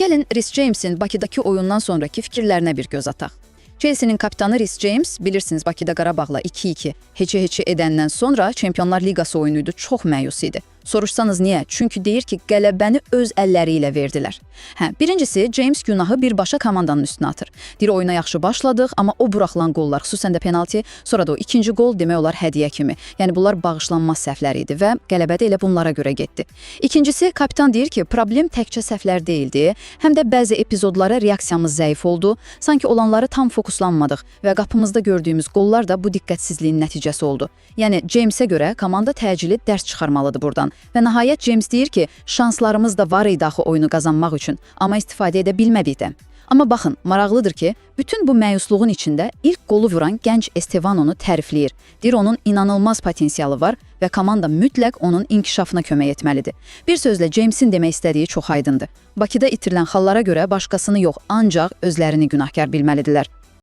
Gəlin Reece James'in Bakıdakı oyundan sonraki fikirlərinə bir göz ataq. Chelsea'nin kapitanı Reece James, bilirsiniz Bakıda Qarabağla 2-2 heçə-heçə edəndən sonra Çempionlar Liqası oyunuydu, çox məyus idi. Soruşsanız niyə? Çünki deyir ki, qələbəni öz əlləri ilə verdilər. Birincisi, James günahı birbaşa komandanın üstünə atır. Deyir, oyuna yaxşı başladıq, amma o buraxılan qollar, xüsusən də penalti, sonra da o ikinci qol demək olar hədiyyə kimi. Yəni bunlar bağışlanmaz səhvlər idi və qələbə də elə bunlara görə getdi. İkincisi, kapitan deyir ki, problem təkcə səhvlər deyildi, həm də bəzi epizodlara reaksiyamız zəif oldu, sanki olanları tam fokuslanmadıq və qapımızda gördüyümüz qollar da bu diqqətsizliyin nəticəsi oldu. Yəni James'e görə komanda təcili dərs çıxarmalıdır buradan. Və nəhayət James deyir ki, şanslarımız da var idi axı oyunu qazanmaq üçün, amma istifadə edə bilmədik də. Amma baxın, maraqlıdır ki, bütün bu məyusluğun içində ilk qolu vuran gənc Estevanonu tərifləyir. Deyir, onun inanılmaz potensialı var və komanda mütləq onun inkişafına kömək etməlidir. Bir sözlə, James'in demək istədiyi çox aydındır. Bakıda itirilən xallara görə başqasını yox, ancaq özlərini günahkar bilməlidirlər.